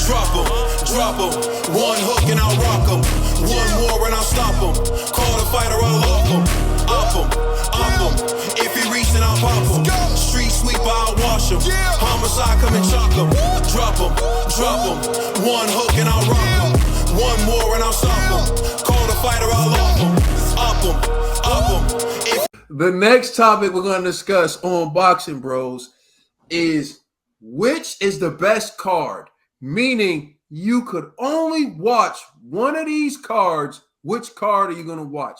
Drop 'em. One hook and I'll rock 'em. One more and I'll stop 'em. Call the fighter, I'll lock 'em. Up 'em. If he reach, then I'll pop 'em. Street sweeper, I'll wash 'em. Homicide, come and chalk 'em. Drop 'em. One hook and I'll rock 'em. One more and I'll stop 'em. Call the fighter, I'll lock 'em. Up 'em. The next topic we're going to discuss on Boxing Bros is which is the best card, meaning you could only watch one of these cards. Which card are you going to watch?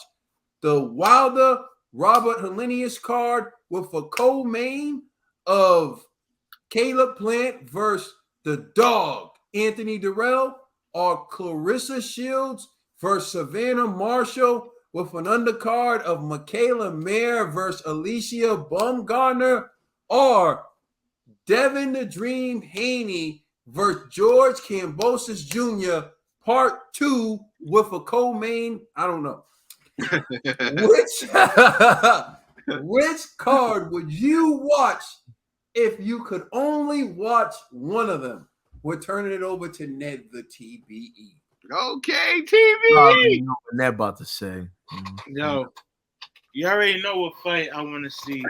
The Wilder Robert Helenius card with a co-main of Caleb Plant versus the dog Anthony Durrell, or Clarissa Shields versus Savannah Marshall with an undercard of Michaela Mayer versus Alicia Baumgardner, or Devin the Dream Haney versus George Kambosos Jr. Part 2 with a co-main. I don't know. Which card would you watch if you could only watch one of them? We're turning it over to Ned the TBE. Okay, TBE. You know what Ned about to say. Yo, you already know what fight I want to see.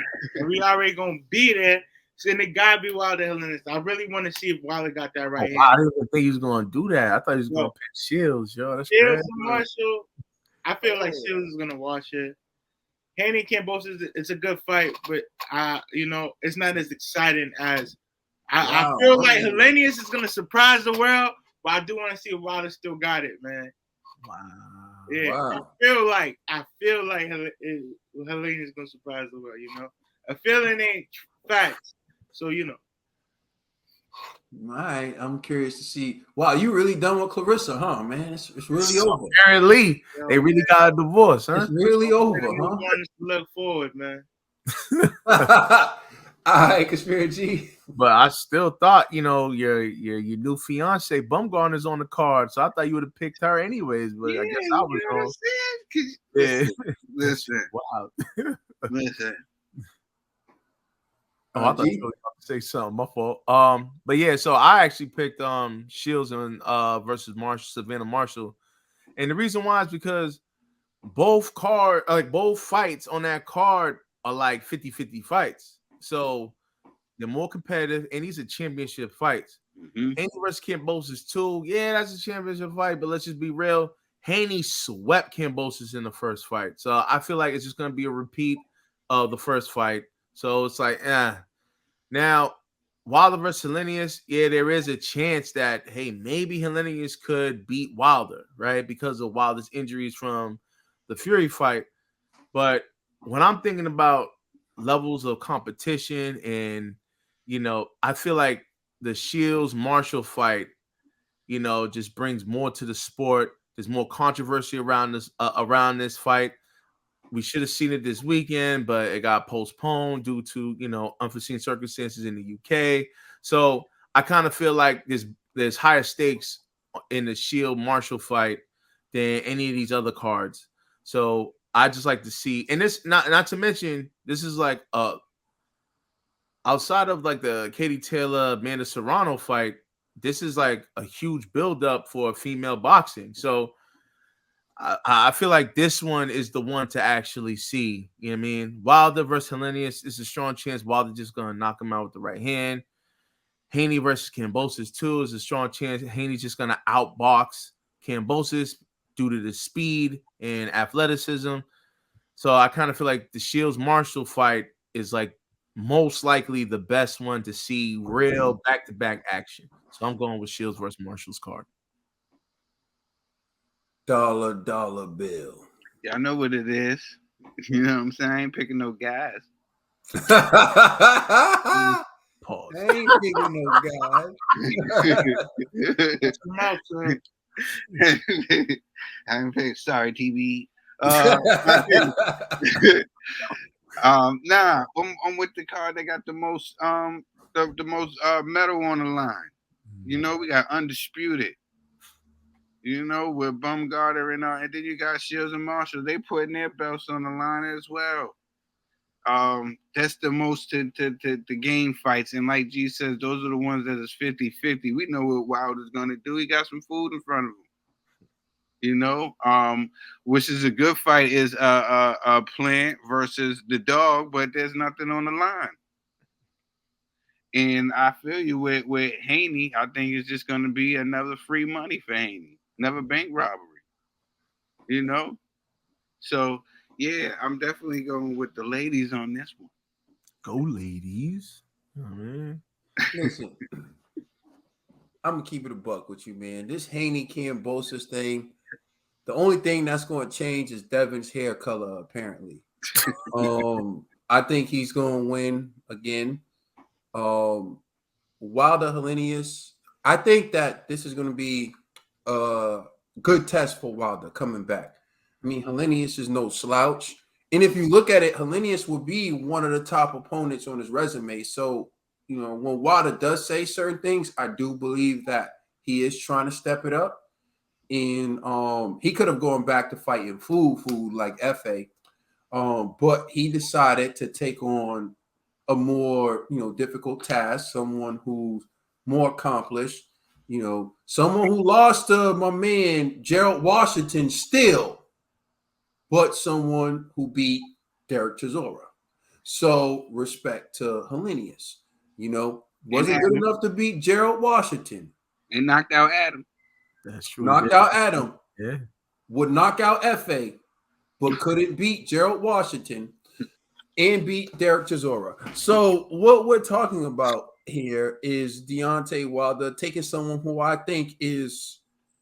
We already gonna be there. And it gotta be Wilder Helenius. I really want to see if Wilder got that right. I didn't even think he was gonna do that. I thought he was gonna pick Shields, yo. That's Shields and Marshall. I feel like Shields is gonna watch it. Haney Kambosos, it's a good fight, but it's not as exciting as I feel like Helenius is gonna surprise the world, but I do want to see if Wilder still got it, man. Wow. Yeah, Wow. I feel like Helenius is gonna surprise the world. A feeling ain't facts, so All right, I'm curious to see. Wow, you really done with Clarissa, huh, man? It's really over. Apparently, they really got a divorce, huh? It's really over, huh? To look forward, man. All right, Conspiracy. But I still thought, your new fiance Baumgardner's on the card, so I thought you would have picked her anyways. But I guess I was wrong. Yeah. Listen. Wow. Listen. Oh, I thought you were about to say something. My fault. But yeah, so I actually picked Shields and versus Savannah Marshall, and the reason why is because both fights on that card are like 50-50 fights, so they're more competitive, and these are championship fights. Haney versus Kambosos too. Yeah, that's a championship fight, but let's just be real. Haney swept Kambosos in the first fight, so I feel like it's just gonna be a repeat of the first fight. So it's like, Now, Wilder versus Helenius, there is a chance that, hey, maybe Helenius could beat Wilder, right? Because of Wilder's injuries from the Fury fight. But when I'm thinking about levels of competition and, I feel like the Shields-Marshall fight, just brings more to the sport. There's more controversy around this fight. We should have seen it this weekend, but it got postponed due to, unforeseen circumstances in the UK. So I kind of feel like there's higher stakes in the Shield-Marshall fight than any of these other cards. So I just like to see, and this not to mention, this is like outside of like the Katie Taylor Amanda Serrano fight, this is like a huge buildup for female boxing. So I feel like this one is the one to actually see. You know what I mean? Wilder versus Helenius is a strong chance Wilder just gonna knock him out with the right hand. Haney versus Kambosos too is a strong chance Haney's just gonna outbox Kambosos due to the speed and athleticism. So I kind of feel like the Shields-Marshall fight is like most likely the best one to see real back-to-back action. So I'm going with Shields versus Marshall's card. Dollar bill. Yeah, I know what it is. You know what I'm saying? I ain't picking no guys. Pause. I ain't picking no guys. I ain't picking. Sorry, TV. Nah, I'm with the card that got the most medal on the line. We got Undisputed. With Baumgardner and then you got Shields and Marshall. They putting their belts on the line as well. That's the most to gain fights. And like G says, those are the ones that is 50-50. We know what Wilder's gonna do. He got some food in front of him. Which is a good fight is Plant versus the Dog, but there's nothing on the line. And I feel you with Haney. I think it's just gonna be another free money for Haney, another bank robbery. So yeah, I'm definitely going with the ladies on this one. Go ladies. Oh, man. Listen, I'm gonna keep it a buck with you, man. This Haney Kambosos thing, the only thing that's going to change is Devin's hair color, apparently. I think he's going to win again. Wilder Helenius, I think that this is going to be a good test for Wilder coming back. I mean, Helenius is no slouch. And if you look at it, Helenius will be one of the top opponents on his resume. So, when Wilder does say certain things, I do believe that he is trying to step it up. And he could have gone back to fighting food like Fa. But he decided to take on a more, difficult task, someone who's more accomplished, someone who lost to my man Gerald Washington still, but someone who beat Derek Chisora. So respect to Helenius, wasn't good enough to beat Gerald Washington. And knocked out Adam. That's true. Knocked out Adam. Yeah. Would knock out Fa, but couldn't beat Gerald Washington and beat Derek Chisora. So what we're talking about here is Deontay Wilder taking someone who I think is,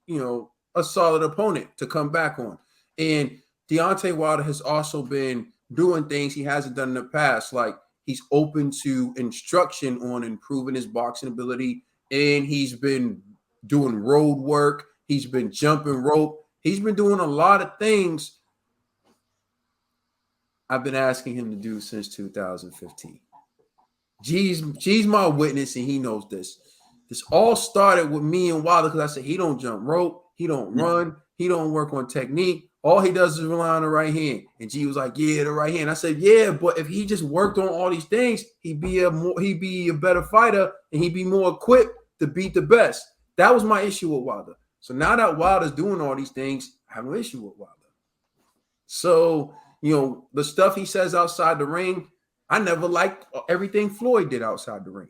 a solid opponent to come back on. And Deontay Wilder has also been doing things he hasn't done in the past. Like he's open to instruction on improving his boxing ability. And he's been doing road work. He's been jumping rope. He's been doing a lot of things I've been asking him to do since 2015. G's my witness, and he knows this. This all started with me and Wilder because I said he don't jump rope, he don't run, he don't work on technique. All he does is rely on the right hand. And G was like, yeah, the right hand. I said, yeah, but if he just worked on all these things, he'd be a better fighter, and he'd be more equipped to beat the best. That was my issue with Wilder. So now that Wilder's doing all these things, I have no issue with Wilder. So, the stuff he says outside the ring, I never liked everything Floyd did outside the ring.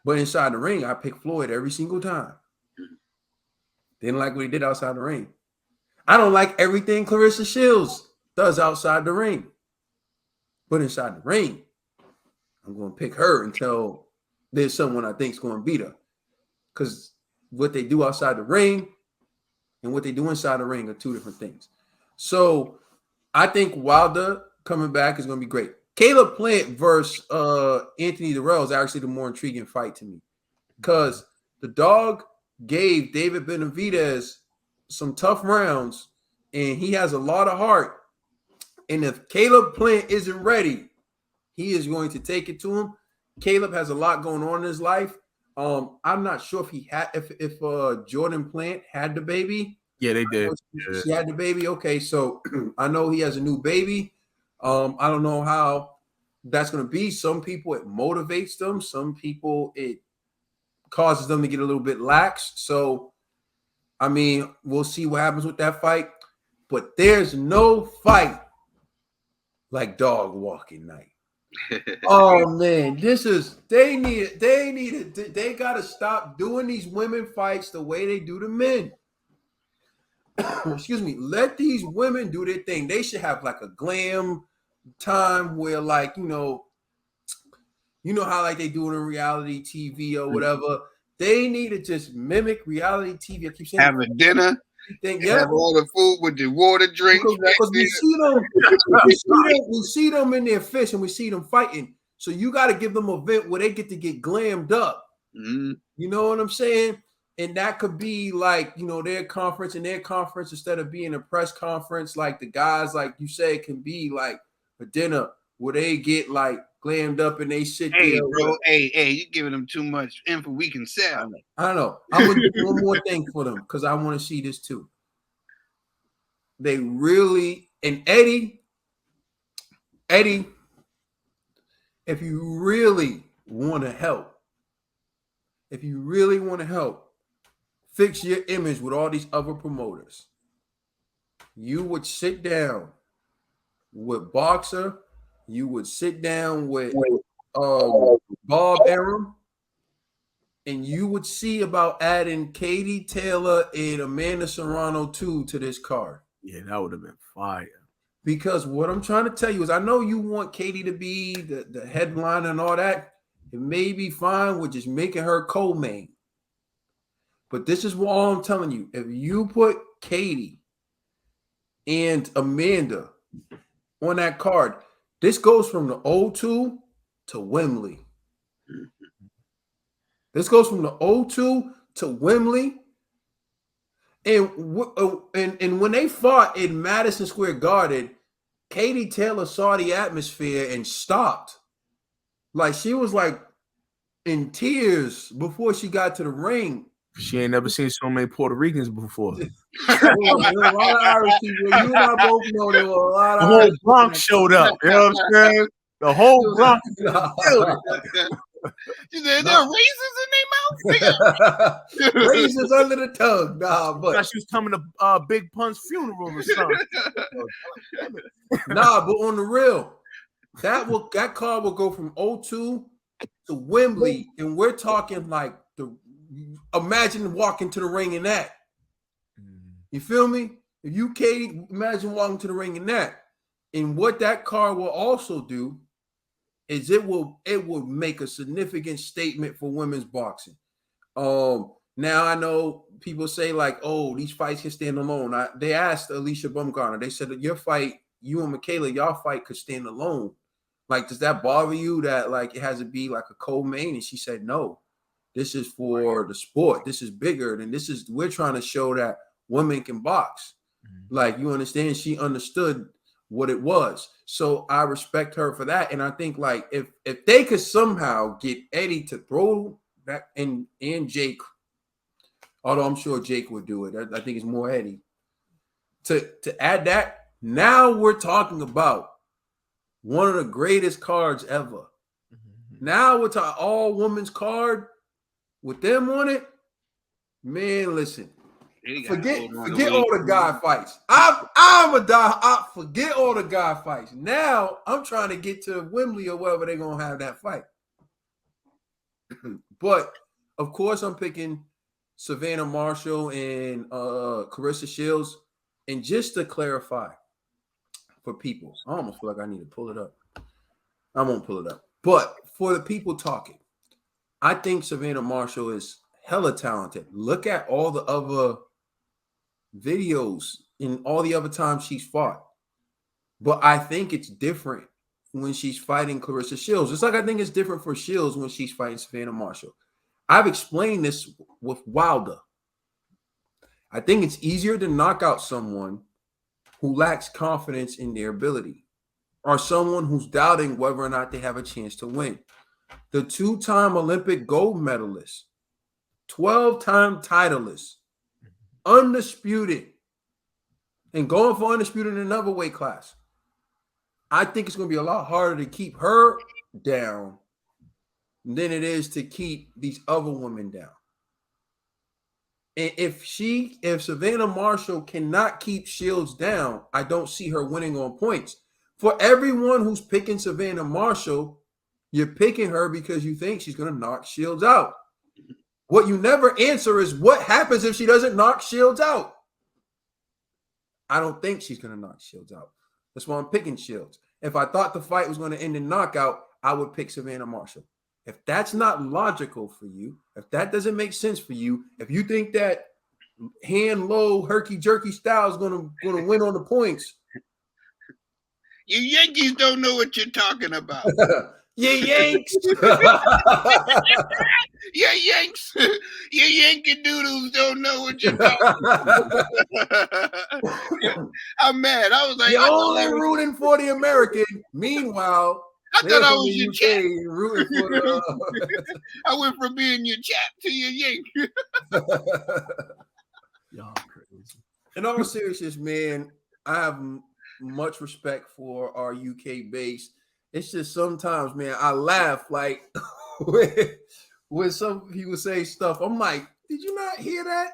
But inside the ring, I pick Floyd every single time. Didn't like what he did outside the ring. I don't like everything Clarissa Shields does outside the ring. But inside the ring, I'm going to pick her until there's someone I think is going to beat her. Because what they do outside the ring and what they do inside the ring are two different things. So I think Wilder coming back is going to be great. Caleb Plant versus Anthony Durrell is actually the more intriguing fight to me. Because the Dog gave David Benavidez some tough rounds, and he has a lot of heart. And if Caleb Plant isn't ready, he is going to take it to him. Caleb has a lot going on in his life. I'm not sure if he had if Jordan Plant had the baby. Yeah, they did. She had the baby. Okay, so I know he has a new baby. I don't know how that's going to be. Some people it motivates them. Some people it causes them to get a little bit lax. So, I mean, we'll see what happens with that fight. But there's no fight like dog walking night. Oh man, they gotta stop doing these women fights the way they do the men. Excuse me, let these women do their thing. They should have like a glam time where, like, you know how like they do it in reality TV or whatever. They need to just mimic reality TV. I keep saying have a dinner. Have all the food with the water drink. Because we see them in their fish and we see them fighting. So you got to give them an event where they get to get glammed up. Mm-hmm. You know what I'm saying? And that could be like, their conference instead of being a press conference, like the guys, like you say, can be like a dinner where they get like glammed up and they sit there. Hey, bro, hey, you giving them too much info we can sell. I know. I'm going to do one more thing for them because I want to see this too. They really, and Eddie, Eddie, if you really want to help, fix your image with all these other promoters, you would sit down with Boxer, you would sit down with Bob Arum, and you would see about adding Katie Taylor and Amanda Serrano too to this card. Yeah, that would have been fire. Because what I'm trying to tell you is I know you want Katie to be the headliner and all that. It may be fine with just making her co-main. But this is what all I'm telling you. If you put Katie and Amanda on that card, this goes from the O2 to Wembley. This goes from the O2 to Wembley. And when they fought in Madison Square Garden, Katie Taylor saw the atmosphere and stopped. Like she was like in tears before she got to the ring. She ain't never seen so many Puerto Ricans before. There were a lot of Irish people. You and I both know there were a lot of the whole Irish Bronx showed up. You know what I'm saying? The whole Bronx. She said, there are raisins in their mouth. Raisins under the tongue. Nah, but she was coming to Big Pun's funeral or something. Nah, but on the real, that car will go from O2 to Wembley, and we're talking like imagine walking to the ring in that. You feel me? If you, Katie, imagine walking to the ring in that. And what that car will also do is it will make a significant statement for women's boxing. Now I know people say like, oh, these fights can stand alone. They asked Alicia Baumgardner, they said that your fight, you and Michaela, y'all fight could stand alone. Like, does that bother you that like it has to be like a co-main? And she said, no, this is for the sport. This is bigger than we're trying to show that women can box. Like, you understand? She understood what it was. So I respect her for that. And I think like if they could somehow get Eddie to throw that and Jake, although I'm sure Jake would do it. I think it's more Eddie. To add that, now we're talking about one of the greatest cards ever. Now we're talking all women's card with them on it. Man, listen. Forget all the guy fights. Forget all the guy fights. Now I'm trying to get to Wembley or wherever they're gonna have that fight. But of course, I'm picking Savannah Marshall and Clarissa Shields. And just to clarify for people, I almost feel like I need to pull it up. I won't pull it up. But for the people talking, I think Savannah Marshall is hella talented. Look at all the other videos in all the other times she's fought. But I think it's different when she's fighting Clarissa Shields. Just like I think it's different for Shields when she's fighting Savannah Marshall. I've explained this with Wilder. I think it's easier to knock out someone who lacks confidence in their ability or someone who's doubting whether or not they have a chance to win. The 2-time Olympic gold medalist, 12-time titleist, undisputed, and going for undisputed in another weight class. I think it's going to be a lot harder to keep her down than it is to keep these other women down. And if Savannah Marshall cannot keep Shields down, I don't see her winning on points. For everyone who's picking Savannah Marshall, you're picking her because you think she's going to knock Shields out. What you never answer is what happens if she doesn't knock Shields out. I don't think she's going to knock Shields out. That's why I'm picking Shields. If I thought the fight was going to end in knockout, I would pick Savannah Marshall. If that's not logical for you, if that doesn't make sense for you, if you think that hand low, herky jerky style is going to win on the points, you Yankees don't know what you're talking about. You Yanks. You Yanks. You Yankee doodles don't know what you're talking about. I'm mad. I was like, you're only rooting for the American. Meanwhile, I thought I was your chat. Rooting for the, I went from being your chat to your Yank. Y'all crazy. In all seriousness, man, I have much respect for our UK base. It's just sometimes, man, I laugh like when some people say stuff. I'm like, did you not hear that?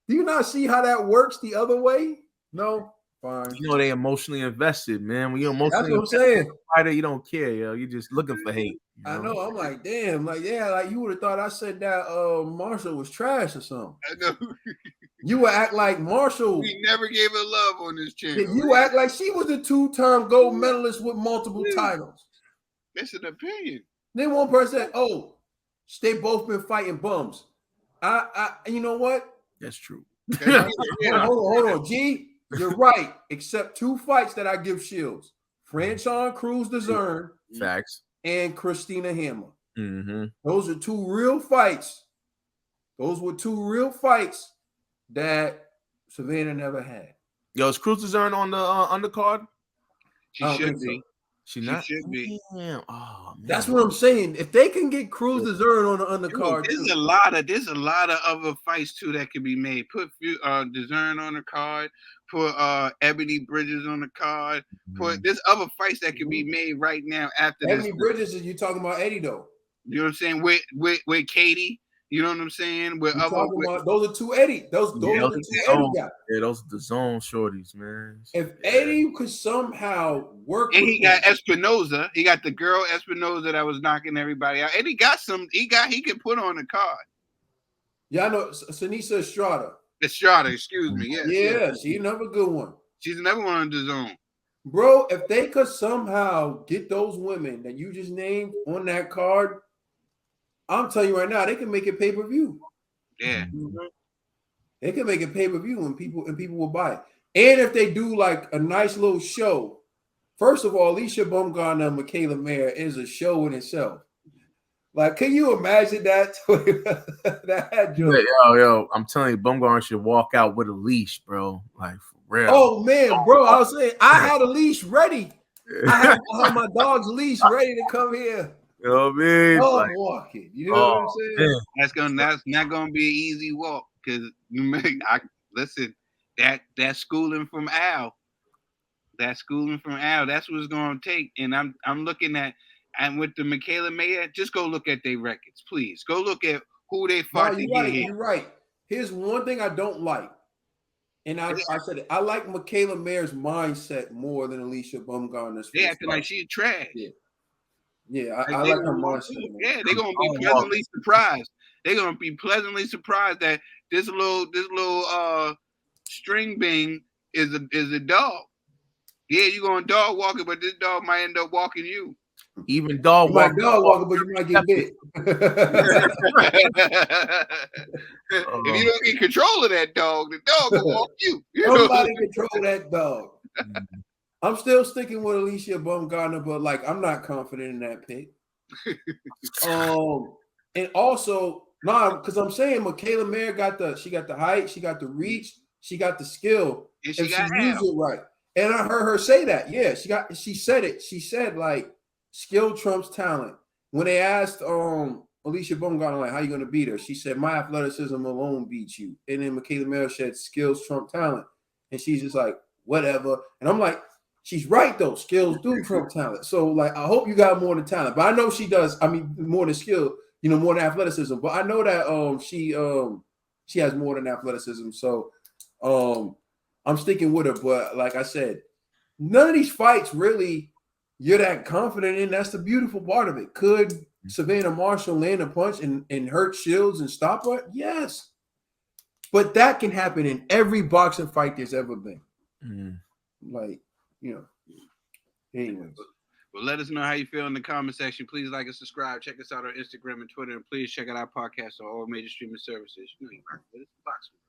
Do you not see how that works the other way? No, fine. You know they emotionally invested, man. When you're emotionally That's what I'm saying. fighter, you don't care, yo. You're just looking for hate. You know? I know. I'm like, damn, like, yeah, like you would have thought I said that Marshall was trash or something. I know. You would act like Marshall. We never gave her love on this channel. You act like she was a 2-time gold medalist with multiple titles. That's an opinion. Then one person said, "Oh, they both been fighting bums." You know what? That's true. Hold on, G. You're right. Except 2 fights that I give Shields: Franchon Cruz DeZern, facts, and Christina Hammer. Mm-hmm. Those are 2 real fights. Those were 2 real fights that Savannah never had. Yo, is Cruz DeZern on the undercard? She should be. She not? Should be. Damn. Oh, man. That's what I'm saying. If they can get Cruz DeZern on the undercard, there's a lot of other fights too that can be made. Put DeZern on the card. Put Ebony Bridges on the card. There's other fights that can be made right now after Ebony this. Bridges, is you talking about Eddie though? You know what I'm saying? With Katie. You know what I'm saying? Those are 2 Eddie. Those are the 2 Eddie guys. Yeah, those are the zone shorties, man. If Eddie could somehow work, and he got Espinoza. He got the girl Espinoza that was knocking everybody out. And he got some. He can put on the card. Yeah, I know. Sanisa Estrada. Excuse me. Yes, yeah, she's another good one. She's another one on the zone. Bro, if they could somehow get those women that you just named on that card, I'm telling you right now, they can make it pay-per-view. Yeah. They can make it pay-per-view and people will buy it. And if they do like a nice little show, first of all, Alicia Baumgardner and Michaela Mayer is a show in itself. Like, can you imagine that? That joke. Yo, I'm telling you, Baumgardner should walk out with a leash, bro. Like, for real. Oh, man, bro, I was saying, I had a leash ready. I had my dog's leash ready to come here. You know what I mean? Oh, like, walking. You know what I'm saying? Man. That's not gonna be an easy walk because listen, that schooling from Al. That's what it's gonna take. And I'm looking at, and with the Michaela Mayer, just go look at their records, please. Go look at who they fought to get here. You're right. Here's one thing I don't like. And I said it. I like Michaela Mayer's mindset more than Alicia Baumgardner's. They acting like she's trash. Yeah, I like her mindset. Yeah, they're gonna be pleasantly surprised. They're gonna be pleasantly surprised that this little string bean is a dog. Yeah, you're going dog walking, but this dog might end up walking you. Even dog walking, but you might get bit. If you don't get control of that dog, the dog will walk you. Somebody control that dog. I'm still sticking with Alicia Baumgardner, but like I'm not confident in that pick. And also, because I'm saying Michaela Mayer got the height, she got the reach, she got the skill, and she used it right. And I heard her say that. Yeah, she said it. She said like skill trumps talent. When they asked Alicia Baumgardner like how you gonna beat her, she said my athleticism alone beats you. And then Michaela Mayer said skills trump talent, and she's just like whatever. And I'm like, she's right though. Skills do trump talent. So like I hope you got more than talent, but I know she does. I mean more than skill. You know, more than athleticism. But I know that she has more than athleticism. So I'm sticking with her. But like I said, none of these fights really you're that confident in. That's the beautiful part of it. Could Savannah Marshall land a punch and hurt Shields and stop her? Yes. But that can happen in every boxing fight there's ever been. Like, you know. Anyways. Well, let us know how you feel in the comment section. Please like and subscribe. Check us out on Instagram and Twitter. And please check out our podcast on all major streaming services. You know you rock with it. Box with it.